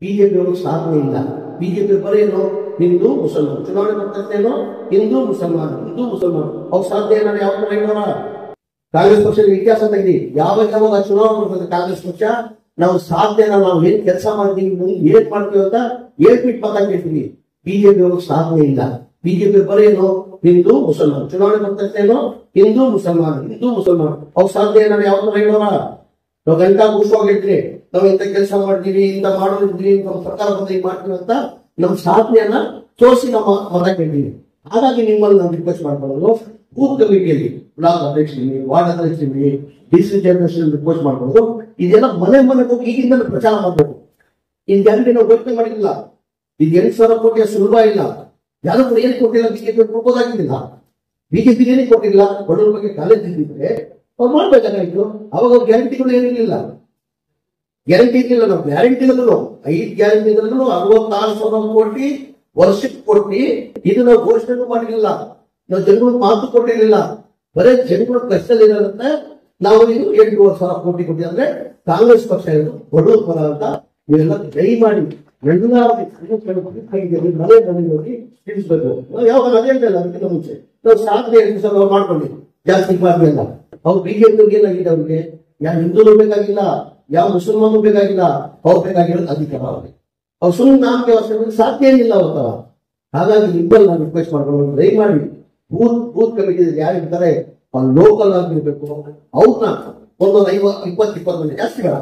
BJP ಅವರು ಸಾಧನೆ ಇಲ್ಲ. ಬಿಜೆಪಿ ಬರೇನು ಹಿಂದೂ ಮುಸಲ್ಮಾನ್, ಚುನಾವಣೆ ಬರ್ತೇನೋ ಹಿಂದೂ ಮುಸಲ್ಮಾನ್ ಅವ್ರ ಸಾಧ್ಯ ಏನಾರ ಯಾವ ಕಾಂಗ್ರೆಸ್ ಪಕ್ಷದ ಇತಿಹಾಸ ತೆಗೆದಿ ಯಾವಾಗ ಚುನಾವಣೆ ಬರ್ತದೆ ಕಾಂಗ್ರೆಸ್ ಪಕ್ಷ ನಾವು ಸಾಧ್ಯನ ನಾವು ಏನ್ ಕೆಲಸ ಮಾಡ್ತೀವಿ ಏನ್ ಮಾಡ್ತೀವಿ ಅಂತ ಹೇಳ್ಬಿಟ್ಟು ಮಾತಾಡ್ತೀವಿ. ಬಿಜೆಪಿ ಅವರು ಸಾಧನೆ ಇಲ್ಲ. ಬಿಜೆಪಿ ಬರೇನು ಹಿಂದೂ ಮುಸಲ್ಮಾನ್, ಚುನಾವಣೆ ಬರ್ತೇನೋ ಹಿಂದೂ ಮುಸಲ್ಮಾನ್ ಅವ್ರ ಸಾಧ್ಯ ಏನಾರ ಯಾವ ತರ ಹೇಳೋಣ. ನಾವು ಗಂಟಾ ಕೂಸೋಗಿಟ್ರಿ ನಾವು ಇಂಥ ಕೆಲಸ ಮಾಡ್ತೀವಿ ಇಂಥ ಮಾಡೋದಿದ್ವಿ ನಮ್ಮ ಸರ್ಕಾರ ಬಂದು ಮಾಡ್ತೀವಿ ಅಂತ ನಮ್ಮ ಸಾಧನೆಯನ್ನ ತೋರಿಸಿ ನಮ್ಮ ಮತ ಕೇಳ್ತೀವಿ. ಹಾಗಾಗಿ ನಿಮ್ಮಲ್ಲಿ ನಾವು ರಿಕ್ವೆಸ್ಟ್ ಮಾಡ್ಕೊಳ್ಳೋದು ಬೂತ್ ಕಮಿಟಿಯಲ್ಲಿ ಬ್ಲಾಕ್ ಅಧ್ಯಕ್ಷರಿಗೆ ವಾರ್ಡ್ ಅಧ್ಯಕ್ಷರಿಗೆ ಡಿಸಿ ಚೇರ್ಮನ್ ರಿಕ್ವೆಸ್ಟ್ ಮಾಡ್ಕೊಳ್ಳೋದು ಇದೆಲ್ಲ ಮನೆ ಹೋಗಿ ಈಗಿಂದ ಪ್ರಚಾರ ಮಾಡಬೇಕು. ಇನ್ ಗ್ಯಾರಂಟಿ ನಾವು ಘೋಷಣೆ ಮಾಡಿಲ್ಲ. ಇದು 8,000 ಕೋಟಿ ಸುಲಭ ಇಲ್ಲ. ಯಾರು ಕೂಡ ಏನು ಕೊಟ್ಟಿಲ್ಲ, ಬಿಜೆಪಿ ಪ್ರಪೋಸ್ ಆಗಿದ್ದಿಲ್ಲ, ಬಿಜೆಪಿ ಏನೇ ಕೊಟ್ಟಿಲ್ಲ. ಬಡವರ ಬಗ್ಗೆ ಕಾಲೇಜ್ ಇದ್ದಿದ್ರೆ ಅವ್ರು ಮಾಡ್ಬೇಕಾಗಿತ್ತು. ಅವಾಗ ಅವ್ರ ಗ್ಯಾರಂಟಿಗಳು ಏನಿರಲಿಲ್ಲ, ಗ್ಯಾರಂಟಿ ಇರಲಿಲ್ಲ. ನಾವು ಗ್ಯಾರಂಟಿಗಳು 5 ಗ್ಯಾರಂಟಿಗಳಲ್ಲೂ 66,000 ಕೋಟಿ ವರ್ಷಕ್ಕೆ ಕೊಟ್ಟು ಇದು ನಾವು ಘೋಷಣೆ ಮಾಡಿರಲಿಲ್ಲ. ನಾವು ಜನಗಳಿಗೆ ಮಾತು ಕೊಟ್ಟಿರಲಿಲ್ಲ. ಬರೇ ಜನಗಳ ಕಷ್ಟದಲ್ಲಿ ಇರೋದಂತ ನಾವು ಇದು 8,000 ಕೋಟಿ ಕೊಟ್ಟಿ ಅಂದ್ರೆ ಕಾಂಗ್ರೆಸ್ ಪಕ್ಷ ಇದು ಬಡವರ ಪರ ಅಂತ ನೀವೆಲ್ಲ ದಯಮಾಡಿ ಎಲ್ಲ ಮನೆ ಹೋಗಿ ತಿಳಿಸ್ಬೇಕು. ನಾವು ಯಾವಾಗ ಅದೇ ಇಲ್ಲ ಅದಕ್ಕಿಂತ ಮುಂಚೆ ನಾವು ಸಾಧನೆ ಮಾಡ್ಕೊಂಡಿದ್ವಿ ಜಾಸ್ತಿ ಬಾರಿ ಅಲ್ಲ. ಅವ್ರು ಬಿಜೆಪಿ ಏನಾಗಿದೆ, ಅವ್ರಿಗೆ ಯಾವ ಹಿಂದೂನು ಬೇಕಾಗಿಲ್ಲ, ಯಾವ ಮುಸಲ್ಮಾನು ಬೇಕಾಗಿಲ್ಲ, ಅವ್ರು ಬೇಕಾಗಿರೋದು ಅಧಿಕಾರ. ಅವ್ರು ಸುಮ್ಮನೆ ನಾಮಕೆ ಸಾಧ್ಯ ಏನಿಲ್ಲ ಅವ್ರ. ಹಾಗಾಗಿ ನಿಮ್ಮಲ್ಲಿ ನಾನು ರಿಕ್ವೆಸ್ಟ್ ಮಾಡ್ಕೊಂಡು ದಯಮಾಡಿ ಬೂತ್ ಕಮಿಟಿ ಯಾರಿರ್ತಾರೆ ಅವ್ರು ಲೋಕಲ್ ಆಗಿರ್ಬೇಕು. ಅವ್ರನ್ನ ಒಂದೊಂದು 20 ಮಂದಿ ಜಾಸ್ತಿ ಬೇಡ,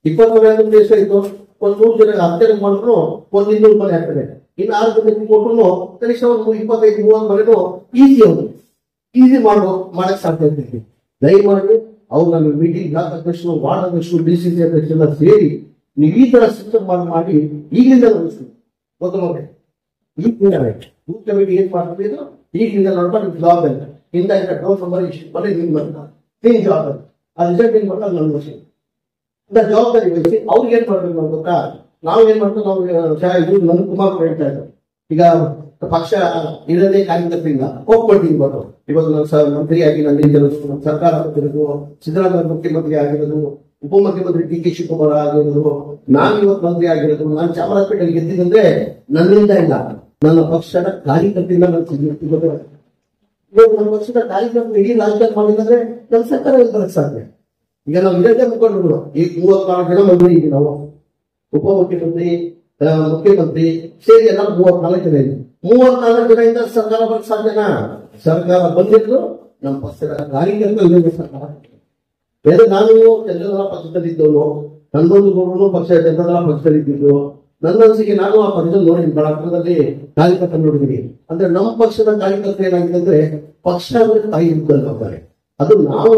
20 ಮಂದಿ ಎಷ್ಟು ಆಯ್ತು, ಒಂದು 100 ಜನ 10 ಜನ ಮಾಡಿದ್ರು ಒಂದು 200 ಮನೆ ಆಗ್ತದೆ. ಇನ್ನು 6 ಜನ ಕೊಟ್ಟರು ಕನಿಷ್ಠ ಒಂದು 25-30 ಮನೆಗೂ ಈಸಿ ಮಾಡಕ್ ಸಾಧ್ಯ ಇರ್ತೈತಿ. ದಯಮಾಡಿ ಅವ್ರು ನಮ್ಮ ಮೀಟಿಂಗ್ ಬ್ಲಾಕ್ ಅಧ್ಯಕ್ಷರು ವಾರ್ಡ್ ಅಧ್ಯಕ್ಷರು ಡಿಸಿಸಿ ಅಧ್ಯಕ್ಷರೆಲ್ಲ ಸೇರಿ ನೀವು ಈ ತರ ಸಿಸ್ಟಮ್ ಮಾಡಿ ಈಗಲಿಂದ ಗೊತ್ತೇ ಈಗಿಂದ ಬೂತ್ ಕಮಿಟಿ ಏನ್ ಮಾಡ್ತೀವಿ ಈಗಲಿಂದ ನೋಡ್ಕೊಂಡು ಜಾಬ್ ಅಂತ ಇಂದ ಡೋರ್ ನಂಬರ್ ಇಷ್ಟು ಬರೀ ನಿನ್ ಜಾಬ್ ಅಂತ ಆ ರಿಸಲ್ಟ್ ಏನ್ ಮಾಡ್ತಾರೆ ನನ್ನ ವರ್ಷ ಜವಾಬ್ದಾರಿ ವಹಿಸಿ ಅವ್ರಿಗೆ ಏನ್ ಮಾಡ್ಬೇಕು ನಾವು ಗೊತ್ತಾ. ನಾವು ಏನ್ ಮಾಡ್ತೀವಿ, ನಾವು ನನ್ ಕುಮಾರ್ ಹೇಳ್ತಾ ಇದ್ದಾರೆ ಈಗ ಪಕ್ಷ ಇರದೇ ಕಾರ್ಯಕರ್ತರಿಂದ ಹೋಗ್ಕೊಳ್ತೀನಿ ಬರೋ. ಇವಾಗ ನಾನು ಮಂತ್ರಿಯಾಗಿ ನಂದಿರೋದು, ನಮ್ಮ ಸರ್ಕಾರ ಬರ್ತಿರೋದು, ಸಿದ್ದರಾಮಯ್ಯ ಮುಖ್ಯಮಂತ್ರಿ ಆಗಿರೋದು, ಉಪಮುಖ್ಯಮಂತ್ರಿ ಡಿ ಕೆ ಶಿವಕುಮಾರ್ ಆಗಿರೋದು, ನಾನು ಇವತ್ತು ಮಂತ್ರಿ ಆಗಿರೋದು, ನಾನು ಚಾಮರಾಜಪೇಟೆಗೆ ಗೆದ್ದಿದ್ದಂದ್ರೆ ನನ್ನಿಂದ ಇಲ್ಲ, ನನ್ನ ಪಕ್ಷದ ಕಾರ್ಯಕರ್ತರಿಂದ ನನ್ನ ಪಕ್ಷದ ಕಾರ್ಯಕರ್ತರು ಇಡೀ ರಾಜ್ಯದಲ್ಲಿ ಮಾಡಿದ್ರೆ ನನ್ನ ಸರ್ಕಾರ ಬರಕ್ ಸಾಧ್ಯ. ಈಗ ನಾವು ಇರೋದೇ ಮುಖಂಡರು. ಈಗ 34 ಜನ ಮಂತ್ರಿ ಈಗ ನಾವು ಉಪಮುಖ್ಯಮಂತ್ರಿ ಮುಖ್ಯಮಂತ್ರಿ ಸೇರಿ ಎಲ್ಲ 34 ಜನ ಇದೆ. 34 ಜನದಿಂದ ಸರ್ಕಾರ ಬರಕ್ ಸಾಧ್ಯನಾ? ಸರ್ಕಾರ ಬಂದಿದ್ರು ನಮ್ಮ ಪಕ್ಷದ ಕಾರ್ಯಕರ್ತರು ಸರ್ಕಾರ. ನಾನು ಜನತಾದಳ ಪಕ್ಷದಲ್ಲಿದ್ದವನು, ನನ್ನೊಂದು ಗೌಡನು ಪಕ್ಷ ಜನತಾದಳ ಪಕ್ಷದಲ್ಲಿದ್ದು ನನ್ನ ಅನಿಸಿಕೆ ನಾನು ಆ ಪಕ್ಷದಲ್ಲಿ ನೋಡಿ ಬಡಾಪುರದಲ್ಲಿ ಕಾರ್ಯಕರ್ತ ನೋಡಿದೀನಿ. ಅಂದ್ರೆ ನಮ್ಮ ಪಕ್ಷದ ಕಾರ್ಯಕರ್ತ ಏನಾಗಿದೆ ಅಂದ್ರೆ ಪಕ್ಷ ಅಂದ್ರೆ ತಾಯಿ ಇದ್ದಾರೆ. ಅದು ನಾವು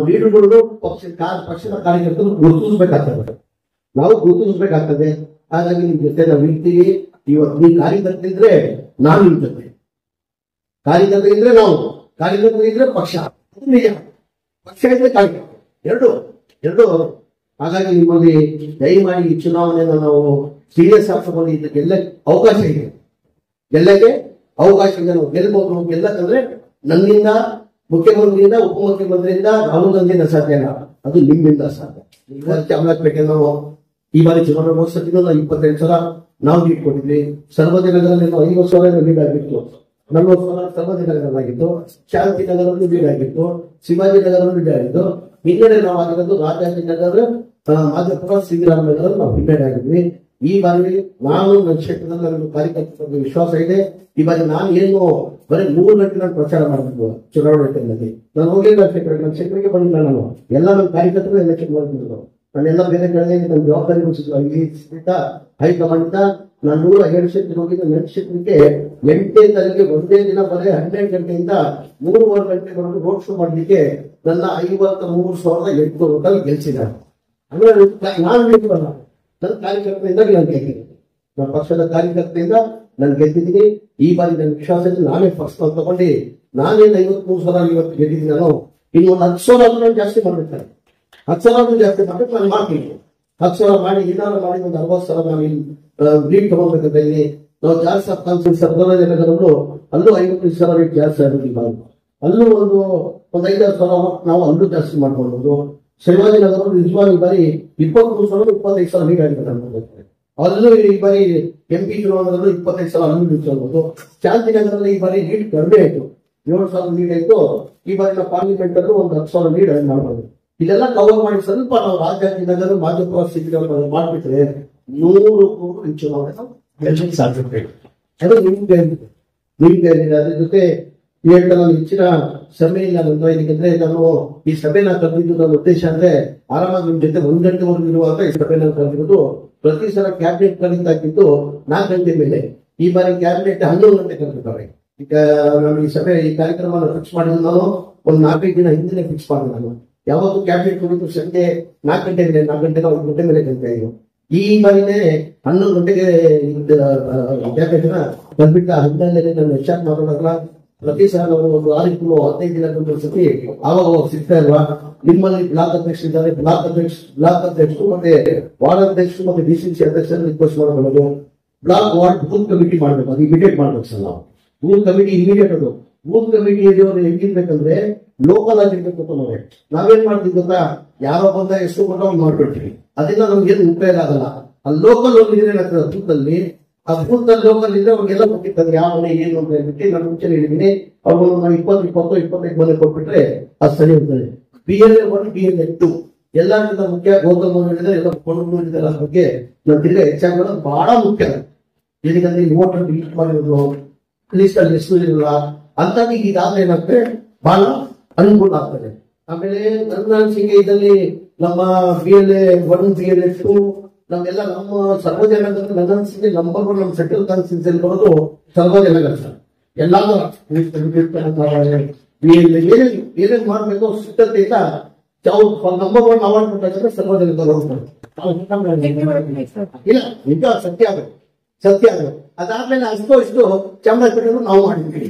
ಲೀಡರ್ಗಳು ಪಕ್ಷದ ಕಾರ್ಯಕರ್ತರು ಗುರುತಿಸಬೇಕಾಗ್ತದೆ. ಹಾಗಾಗಿ ನಿಮ್ ಜೊತೆ ನಾವು ಇರ್ತೀವಿ. ಇವತ್ತು ನೀವು ಕಾರ್ಯಕರ್ತ ಇದ್ರೆ ನಾನು ನಿಮ್ ಜೊತೆ, ಕಾರ್ಯಕರ್ತ ಇದ್ರೆ ನಾವು, ಕಾರ್ಯಕರ್ತ ಇದ್ರೆ ಪಕ್ಷ, ನಿಜ. ಪಕ್ಷ ಇದ್ರೆ ಕಾರ್ಯಕರ್ತ ಎರಡು. ಹಾಗಾಗಿ ನಿಮ್ಮಲ್ಲಿ ದಯಮಾಡಿ ಈ ಚುನಾವಣೆಯನ್ನು ನಾವು ಸೀರಿಯಸ್ ಆಗಿ ತಗೊಂಡು ಇದಕ್ಕೆಲ್ಲ ಅವಕಾಶ ಇದೆ, ಗೆಲ್ಲಕ್ಕೆ ಅವಕಾಶ ಇದೆ. ನಾವು ಗೆಲ್ಬಹುದು. ಗೆಲ್ಲಕ್ಕಂದ್ರೆ ನನ್ನಿಂದ, ಮುಖ್ಯಮಂತ್ರಿಯಿಂದ, ಉಪಮುಖ್ಯಮಂತ್ರಿಯಿಂದ, ರಾಹುಲ್ ಗಾಂಧಿಯಿಂದ ಸಾಧ್ಯನಾ? ಅದು ನಿಮ್ಮಿಂದ ಸಾಧ್ಯ. ಚಾಮರಾಜಪೇಟೆ ನಾವು ಈ ಬಾರಿ ಚುನಾವಣೆ ಮಹೋತ್ಸವದಿಂದ 28 ಸಲ ನಾವು ಲೀಡ್ ಕೊಟ್ಟಿದ್ವಿ. ಸರ್ವೋದಯ ನಗರದಲ್ಲಿ 50 ಸಾವಿರ ಲೀಡ್ ಆಗಿತ್ತು, 40 ಸಾವಿರ ಸರ್ವೋದಯ ನಗರವಾಗಿತ್ತು, ಶಾಂತಿ ನಗರದಲ್ಲಿ ಲೀಡ್ ಆಗಿತ್ತು, ಶಿವಾಜಿ ನಗರದಲ್ಲಿ ಲೀಡ್ ಆಗಿತ್ತು. ಹಿಂಗಡೆ ನಾವು ಆಗಿರೋದು ರಾಜಾಜಿನಗರ, ಮಾಜಪುರ, ಸಿದ್ದರಾಮಯ್ಯ ನಾವು ಹಿನ್ನಡೆ ಆಗಿದ್ವಿ. ಈ ಬಾರಿ ನಾನು ನನ್ನ ಕ್ಷೇತ್ರದಲ್ಲಿ ನನ್ನ ಕಾರ್ಯಕರ್ತರ ವಿಶ್ವಾಸ ಇದೆ. ಈ ಬಾರಿ ನಾನು ಏನು ಬರೀ 3 ಗಂಟೆ ನಾನು ಪ್ರಚಾರ ಮಾಡ್ತಿದ್ವು ಚುನಾವಣೆ ಟೈಮ್ನಲ್ಲಿ. ನಾನು ಹೋಗಿಲ್ಲ ನನ್ನ ಕ್ಷೇತ್ರಕ್ಕೆ ಬಂದಿಲ್ಲ. ನಾನು ಎಲ್ಲ ನನ್ನ ಕಾರ್ಯಕರ್ತರು ಎಲೆಕ್ಷನ್ ಮಾಡ್ತಿದ್ರು. ನಾನೆಲ್ಲ ಬೇರೆ ಕಡೆ ನನ್ನ ಜವಾಬ್ದಾರಿ ವಹಿಸಿದ್ರು. ಹೈಕಮಾಂಡ್ ನಾನು 107 ಕ್ಷೇತ್ರಕ್ಕೆ ಹೋಗಿದ್ದು. ನನ್ನ ಕ್ಷೇತ್ರಕ್ಕೆ 8ನೇ ತಾರೀಕಿಗೆ ಒಂದೇ ದಿನ ಬರೀ 12 ಗಂಟೆಯಿಂದ 3:30 ಗಂಟೆವರೆಗೂ ರೋಡ್ ಶೋ ಮಾಡಲಿಕ್ಕೆ ನನ್ನ 53,800 ರೂಪಾಯಿ ಗೆಲ್ಸಿದ್ದಾರೆ. ಅಂದ್ರೆ ನಾನು ಗೆಲ್ಲಲ್ಲ, ನನ್ನ ಕಾರ್ಯಕರ್ತರಿಂದ ನಾನು ಗೆದ್ದಿದ್ದೀನಿ. ನನ್ನ ಪಕ್ಷದ ಕಾರ್ಯಕರ್ತರಿಂದ ನಾನು ಗೆದ್ದಿದ್ದೀನಿ. ಈ ಬಾರಿ ನನ್ನ ವಿಶ್ವಾಸ ನಾನೇ ಫಸ್ಟ್ ತಗೊಂಡು ನಾನೇನು 53,000 ಇವತ್ತು ಗೆದ್ದಿದ್ದೀನಿ. ನಾನು ಇನ್ನು ಒಂದು 10,000 ನಾನು ಜಾಸ್ತಿ ಮಾಡ್ಬೇಕಾರೆ, 10,000 ಜಾಸ್ತಿ ಮಾಡ್ಬೇಕು. ನಾನು ಮಾಡ್ತೀನಿ 10,000 ಮಾಡಿ ಏನಾದ್ರು ಮಾಡಿ ಒಂದು 60,000 ನಾವು ಇಲ್ಲಿ ಲೀಡ್ ತಗೊಳ್ಬೇಕಂತ ಇಲ್ಲಿ ನಾವು ಜಾಸ್ತಿ ಕಾನ್ಫಿಡೆನ್ಸ್ ಸರ್ವೋದಯ ನಗರಲ್ಲೂ ಅಲ್ಲೂ 50,000 ಜಾಸ್ತಿ ಆಗುತ್ತೆ. ಅಲ್ಲೂ ಒಂದು 5,000 ನಾವು ಅಲ್ಲೂ ಜಾಸ್ತಿ ಮಾಡ್ಕೊಳ್ಬಹುದು. ಶಿವಾಜಿನಗರ ನಿಜವಾಗಿ ಈ ಬಾರಿ 23 ಸಲ 25 ಸಲ ಲೀಡ್ ಆಗಿದ್ದಾರೆ. ಅಲ್ಲೂ ಈ ಬಾರಿ MP ಚುನಾವಣೆಯಲ್ಲೂ 25 ಸಲ ಅಲ್ಲೂ ನಿಲ್ಸಬಹುದು. ಶಾಂತಿನಗರದಲ್ಲಿ ಈ ಬಾರಿ ಲೀಡ್ ಕಡಿಮೆ ಆಯ್ತು, 7 ಸಾವಿರ ಲೀಡ್ ಆಯ್ತು. ಈ ಬಾರಿನ ಪಾರ್ಲಿಮೆಂಟ್ ಅಲ್ಲೂ ಒಂದು 10 ಸಾವಿರ ಲೀಡ್ ಮಾಡಬಹುದು. ಇದೆಲ್ಲ ಕವರ್ ಮಾಡಿ ಸ್ವಲ್ಪ ನಾವು ರಾಜಾಜಿನಗರ ಮಾಜಪುರ ಸಿಟಿಗಳು ಮಾಡ್ಬಿಟ್ರೆ 100 ಚುನಾವಣೆ ಸಾಧ್ಯತೆ. ಅದು ನಿಮ್ಗೆ ಅದ್ರ ಜೊತೆ ನಾನು ಹೆಚ್ಚಿನ ಸಭೆ ಇಲ್ಲ ಯಾಕಂದ್ರೆ ನಾನು ಈ ಸಭೆನ ಕರೆದಿದ್ದು ನನ್ನ ಉದ್ದೇಶ ಅಂದ್ರೆ ಆರಾಮಾಗಿ ನಿಮ್ ಜೊತೆ 1 ಗಂಟೆವರೆಗೂ ಇರುವಾಗ ಈ ಸಭೆನ ಕರೆದಿರೋದು. ಪ್ರತಿ ಸಲ ಕ್ಯಾಬಿನೆಟ್ ಕರೀತಾಕಿದ್ದು 4 ಗಂಟೆ ಮೇಲೆ. ಈ ಬಾರಿ ಕ್ಯಾಬಿನೆಟ್ 11 ಗಂಟೆ ಕರೆದಿದ್ದಾರೆ. ಈಗ ನಾನು ಈ ಸಭೆ ಈ ಕಾರ್ಯಕ್ರಮ ಫಿಕ್ಸ್ ಮಾಡಿದ್ದು ನಾನು ಒಂದು 4-5 ದಿನ ಹಿಂದೆ ಫಿಕ್ಸ್ ಮಾಡಿದೆ. ನಾನು ಯಾವತ್ತು ಕ್ಯಾಬಿನೆಟ್ ಹೋಗಿದ್ದು ಸಂಜೆ 4 ಗಂಟೆ ಮೇಲೆ 5 ಗಂಟೆ ಮೇಲೆ ಗಂಟೆ ಇದು. ಈ ಬಾರಿನೇ 11 ಗಂಟೆಗೆ ಕ್ಯಾಬಿನೆಟ್ ಬಂದ್ಬಿಟ್ಟ. ಹಂತದಲ್ಲಿ ನಾನು ಹೆಚ್ಚಾಗಿ ಮಾತಾಡೋಲ್ಲ. ಪ್ರತಿ ಸಲ ನಾವು ಒಂದು 6 ತಿಂಗಳು 15 ದಿನ ಸತಿ ಆವಾಗ ಸಿಗ್ತಾ ಇಲ್ವಾ? ನಿಮ್ಮಲ್ಲಿ ಬ್ಲಾಕ್ ಅಧ್ಯಕ್ಷರಿದ್ದಾರೆ, ಬ್ಲಾಕ್ ಅಧ್ಯಕ್ಷರು ಮತ್ತೆ ವಾರ್ಡ್ ಅಧ್ಯಕ್ಷರು ಮತ್ತೆ DCC ಅಧ್ಯಕ್ಷರು ರಿಕ್ವೆಸ್ಟ್ ಮಾಡಬಹುದು. ಬ್ಲಾಕ್ ವಾರ್ಡ್ ಬೂತ್ ಕಮಿಟಿ ಮಾಡ್ಬೇಕು, ಅದು ಇಮಿಡಿಯೇಟ್ ಮಾಡ್ಬೇಕು ಸರ್. ನಾವು ಬೂತ್ ಕಮಿಟಿ ಇಮಿಡಿಯೇಟ್ ಅದು ಬೂತ್ ಕಮಿಟಿ ಹೆಂಗಿರ್ಬೇಕಂದ್ರೆ ಲೋಕಲ್ ಆಗಿರ್ಬೇಕು ಅಂತ ನೋಡಿ. ನಾವೇನ್ ಮಾಡ್ತೀವಿ ಗೊತ್ತಾ, ಯಾರೋ ಬಂದ ಎಷ್ಟು ಕೊಟ್ಟ ಅವ್ನು ಮಾಡ್ಬಿಡ್ತೀವಿ. ಅದರಿಂದ ನಮ್ಗೆ ಏನು ಉಪಯೋಗ ಆಗಲ್ಲ. ಆ ಲೋಕಲ್ ಹೋಗಿದ್ರೆ ಬೂತ್ ಅಲ್ಲಿ ಆ ಬೂತ್ ಅಲ್ಲಿ ಲೋಕಲ್ ಇದ್ರೆ ಅವ್ರಿಗೆಲ್ಲ ಗೊತ್ತಿರ್ತದೆ ಯಾವ ಮನೆ ಏನು ಅಂತ ಹೇಳ್ಬಿಟ್ಟು ನಾನು ಮುಂಚೆ ಹೇಳಿದ್ದೀನಿ. ಅವ್ರು ನಾವು 20-25 ಮನೆ ಕೊಟ್ಬಿಟ್ರೆ ಅದು ಸರಿ ಇರ್ತದೆ. BLA 1 BLA 2 ಎಲ್ಲರಿಗಿಂತ ಮುಖ್ಯ. ಗೌತಮ್ ಹೇಳಿದ್ರೆ ಎಲ್ಲ ಕೊಂಡಿದ್ದಾರೆ ಅದ್ರ ಬಗ್ಗೆ ನಾವು ತಿರ್ಗಾ ಹೆಚ್ಚಾಗೋದು ಬಹಳ ಮುಖ್ಯ. ಏನಂದ್ರೆ ವೋಟರ್ ಡಿಲೀಟ್ ಮಾಡಿರೋದು, ಲಿಸ್ಟ್ ಅಲ್ಲಿ ಎಷ್ಟು ಇರಲ್ಲ ಅಂತ ಇದಾದ್ರೆ ಏನಾಗ್ತದೆ ಬಹಳ ಅನುಕೂಲ ಆಗ್ತದೆ. ಆಮೇಲೆ ನನ್ನ ಅನಿಸಿಕೆ ಇದರಲ್ಲಿ ನಮ್ಮ BLA 1 BLA 2 ನಮ್ಗೆಲ್ಲ ನಮ್ಮ ಸರ್ವಜನಗಳ ನನ್ನ ಅನಿಸಿಕೆ ನಂಬರ್ 1 ನಮ್ಮ ಸೆಂಟ್ರಲ್ ಕಾನ್ಸ್ಟಿಟ್ಯೂನ್ಸಿಯಲ್ಲಿ ಬರೋದು ಸರ್ವಜನಗಳ ಸರ್. ಎಲ್ಲಾನು ಏನೇನ್ ಮಾಡ್ಬೇಕು ಸಿದ್ಧತೆ ಇಲ್ಲ. ನಂಬರ್ 1 ಅವಾರ್ಡ್ ಕೊಟ್ಟಾಗ ಸರ್ವಜನಗಳು ಇಲ್ಲ ನಿಜ ಸತ್ಯ ಅದು. ಅದಾದ್ಮೇಲೆ ಇಷ್ಟು ಚಾಮರಾಜಪೇಟೆ ನಾವು ಮಾಡಿದ್ವಿ.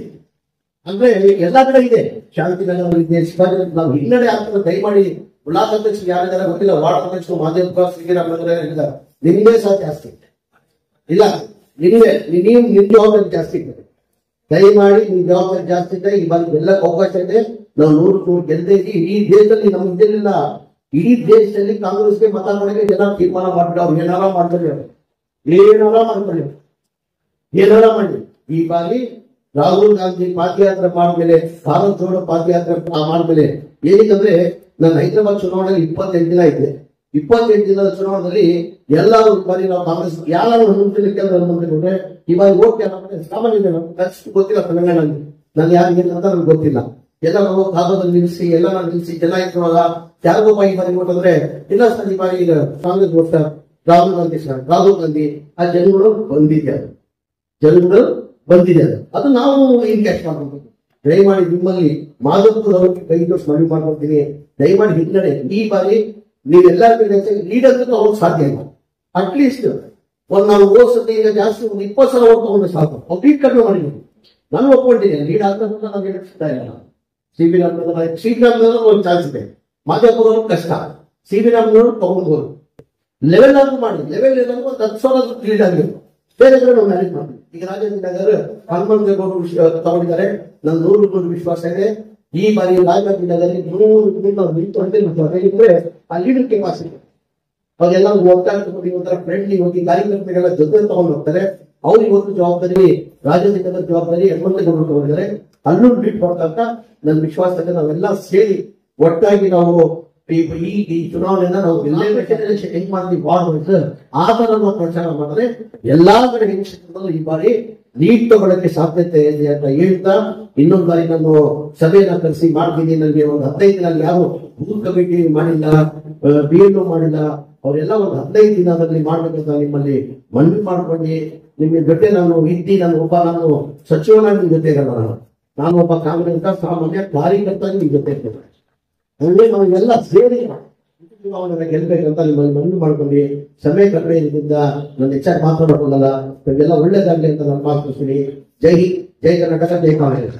ಅಂದ್ರೆ ಎಲ್ಲಾ ಕಡೆ ಇದೆ, ಶಾಂತಿನಗರ ಇದೆ, ಶಿವಾಜಿ. ನಾವು ಹಿನ್ನಡೆ ಆಗ್ತದೆ. ದಯಮಾಡಿ ಬ್ಲಾಕ್ ಅಧ್ಯಕ್ಷರು ಯಾರಿದ್ದಾರೆ ಗೊತ್ತಿಲ್ಲ, ವಾರ್ಡ್ ಅಧ್ಯಕ್ಷರು ಮಾದೇವಪುರ ಶ್ರೀರಾಮನಗರ ಇದ್ದಾರೆ. ನಿಮ್ದೇ ಸಹ ಜಾಸ್ತಿ ಇಲ್ಲ, ನಿಮ್ ಜವಾಬ್ದಾರಿ ಜಾಸ್ತಿ ಇದೆ. ದಯಮಾಡಿ ನಿಮ್ ಜವಾಬ್ದಾರಿ ಜಾಸ್ತಿ ಇದೆ. ಈ ಬಾರಿ ಗೆಲ್ಲಕ್ಕೆ ಅವಕಾಶ ಇದೆ. ನಾವು 100 ಗೆಲ್ಲದೆ ಇಡೀ ದೇಶದಲ್ಲಿ ನಮ್ಗೆ ಇದ್ದಿರಲಿಲ್ಲ. ಇಡೀ ದೇಶದಲ್ಲಿ ಕಾಂಗ್ರೆಸ್ಗೆ ಮತ ಮಾಡೋಕೆ ಜನ ತೀರ್ಮಾನ ಮಾಡ್ಬಿಟ್ಟು ಅವ್ರು ಏನಾರ ಮಾಡ್ತಾರೆ, ಏನಾರ ಮಾಡಿ. ಈ ಬಾರಿ ರಾಹುಲ್ ಗಾಂಧಿ ಪಾದಯಾತ್ರೆ ಮಾಡಿದ್ಮೇಲೆ, ಭಾರತ್ ಜೋಡೋ ಪಾದಯಾತ್ರೆ ಮಾಡಿದ್ಮೇಲೆ ಏನಕ್ಕಂದ್ರೆ ನಾನು ಹೈದರಾಬಾದ್ ಚುನಾವಣೆಯಲ್ಲಿ 28 ದಿನ ಇದ್ದೆ. 28 ದಿನದ ಚುನಾವಣೆಯಲ್ಲಿ ಎಲ್ಲರೂ ಬಾರಿ ನಾವು ಕಾಂಗ್ರೆಸ್ ಯಾರು ಮುಂದೆ ಈ ಬಾರಿ ಓಟ್ ಸಾಮಾನ್ಯ ಅಷ್ಟು ಗೊತ್ತಿಲ್ಲ. ತೆಲಂಗಾಣದಲ್ಲಿ ನಾನು ಯಾರಿಗೆ ಅಂತ ನನ್ಗೆ ಗೊತ್ತಿಲ್ಲ. ಎಲ್ಲ ನಾವು ಕಾಗದಲ್ಲಿ ನಿಲ್ಲಿಸಿ ಎಲ್ಲ ನಿಲ್ಲಿಸಿ ಜನ ಇರುವಾಗ ಯಾರಿಗೋ ಈ ಬಾರಿ ಓಟ್ ಅಂದ್ರೆ ಇಲ್ಲ ಸರ್ ಈ ಬಾರಿ ಕಾಂಗ್ರೆಸ್ ಓಟ್ ರಾಹುಲ್ ಗಾಂಧಿ ಸರ್, ರಾಹುಲ್ ಗಾಂಧಿ. ಆ ಜನಗಳು ಬಂದಿದೆ ಅದು ನಾವು ಏನ್ ಕ್ಯಾಚ್ ಮಾಡ್ಬೇಕು. ದಯಮಾಡಿ ನಿಮ್ಮಲ್ಲಿ ಮಾಧವಪುರ ಕೈ ಜೋಡಿಸಿ ಮನವಿ ಮಾಡ್ಕೊಳ್ತೀನಿ. ದಯಮಾಡಿ ಹಿನ್ನಡೆ ಈ ಬಾರಿ ನೀವೆಲ್ಲ ಲೀಡರ್ ಅವ್ರಿಗೆ ಸಾಧ್ಯ ಇಲ್ಲ. ಅಟ್ಲೀಸ್ಟ್ ಒಂದು ನಾವು ಓದಿಸದೆ ಈಗ ಜಾಸ್ತಿ ಒಂದು 20 ಸಲ ಓಟ್ ತಗೊಂಡ್ರೆ ಸಾಕು. ಅವ್ರು ಲೀಡ್ ಕಡಿಮೆ ಮಾಡಿದ್ವಿ. ನಾನು ಒಪ್ಕೊಂಡಿದ್ದೀನಿ ಲೀಡ್ ಆಗ್ತದೆ ನಾವು ಹೇಳ್ತಾ ಇಲ್ಲ. ಶ್ರೀರಾಮನಗರ ಒಂದು ಚಾನ್ಸ್ ಇದೆ, ಮಾಧವಪುರ ಕಷ್ಟ. ಶ್ರೀರಾಮನಗರ ತಗೊಂಡ್ಬೋದು ಲೆವೆಲ್ ಆದ್ರೂ ಮಾಡಿ. ಲೆವೆಲ್ ಏನಾದ್ರು ಒಂದು 10 ಸಾವಿರ ಲೀಡ್ ಆಗಿರ್ಬೋದು. ಬೇರೆ ಕಡೆ ನಾವು ಮ್ಯಾನೇಜ್ ಮಾಡ್ತೀವಿ. ಈಗ ರಾಜೇಂದ್ರನಗರ ಹನುಮಂತೇಗೌಡರು ತಗೊಂಡಿದ್ದಾರೆ. ನನ್ನ 100% ವಿಶ್ವಾಸ ಇದೆ. ಈ ಬಾರಿ ರಾಜೇಂದ್ರನಗರಲ್ಲಿ 100 ಆ ಲೀಡರ್ ಕೆಪಾಸಿಟಿ ಅವಾಗೆಲ್ಲ ಒಟ್ಟಾಗಿ ಒಂಥರ ಫ್ರೆಂಡ್ಲಿ ಹೋಗಿ ಕಾರ್ಯಕ್ರಮಗಳ ಜೊತೆ ತಗೊಂಡು ಹೋಗ್ತಾರೆ. ಅವ್ರಿಗೆ ಒಂದು ಜವಾಬ್ದಾರಿ, ರಾಜೇಂದ್ರನಗರ ಜವಾಬ್ದಾರಿ ಹನುಮಂತೇಗೌಡರು ತಗೊಂಡಿದ್ದಾರೆ. ಅಲ್ಲೂ ಲೀಡ್ ಮಾಡ್ತಂತ ನನ್ನ ವಿಶ್ವಾಸಕ್ಕೆ ನಾವೆಲ್ಲ ಸೇರಿ ಒಟ್ಟಾಗಿ ನಾವು ಈ ಚುನಾವಣೆಯನ್ನ ನಾವು ಹೆಂಗ್ ಮಾಡ್ತೀವಿ ವಾರ್ಡ್ ಆ ತರ ಪ್ರಚಾರ ಮಾಡಿದ್ರೆ ಎಲ್ಲಾ ಕಡೆ ಕ್ಷೇತ್ರದಲ್ಲೂ ಈ ಬಾರಿ ಲೀಡ್ ತಗೊಳ್ಳಕ್ಕೆ ಸಾಧ್ಯತೆ ಇದೆ ಅಂತ ಹೇಳ್ತಾ, ಇನ್ನೊಂದು ಬಾರಿ ನಾನು ಸಭೆಯನ್ನ ಕರೆಸಿ ಮಾಡ್ತೀನಿ. ನನಗೆ ಒಂದು 15 ದಿನ ಯಾರು ಬೂತ್ ಕಮಿಟಿ ಮಾಡಿಲ್ಲ, BLO ಮಾಡಿಲ್ಲ, ಅವರೆಲ್ಲ ಒಂದು 15 ದಿನದಲ್ಲಿ ಮಾಡ್ಬೇಕಂತ ನಿಮ್ಮಲ್ಲಿ ಮನವಿ ಮಾಡ್ಕೊಂಡು ನಿಮ್ಗೆ ಜೊತೆ ನಾನು ನಾನು ಸಚಿವನಾಗಿ ನಿಮ್ ಜೊತೆ ಇರಲ್ಲ. ನಾನು ಒಬ್ಬ ಕಾಂಗ್ರೆಸ್ ಸಾಮಾನ್ಯ ಕಾರ್ಯಕರ್ತ ನಿಮ್ ಜೊತೆ ಇರ್ತೇನೆ. ಅಂದ್ರೆ ನಾವೆಲ್ಲ ಸೇರಿ ಚುನಾವಣೆ ಗೆಲ್ಬೇಕಂತ ನಿಮ್ಮಲ್ಲಿ ಮನವಿ ಮಾಡ್ಕೊಂಡು ಸಮಯ ಕಡಿಮೆ ಇದ್ರಿಂದ ನಾನು ಹೆಚ್ಚಾಗಿ ಮಾತನಾಡ್ಕೊಳ್ಳಲ್ಲ. ನಿಮಗೆಲ್ಲ ಒಳ್ಳೇದಾಗ್ಲಿ ಅಂತ ನಾನು ಮಾತನಾಡ್ತೀನಿ. ಜೈ ಹಿಂದ್, ಜೈ ಕರ್ನಾಟಕ, ಜೈ ಕಾಂಗ್ರೆಸ್.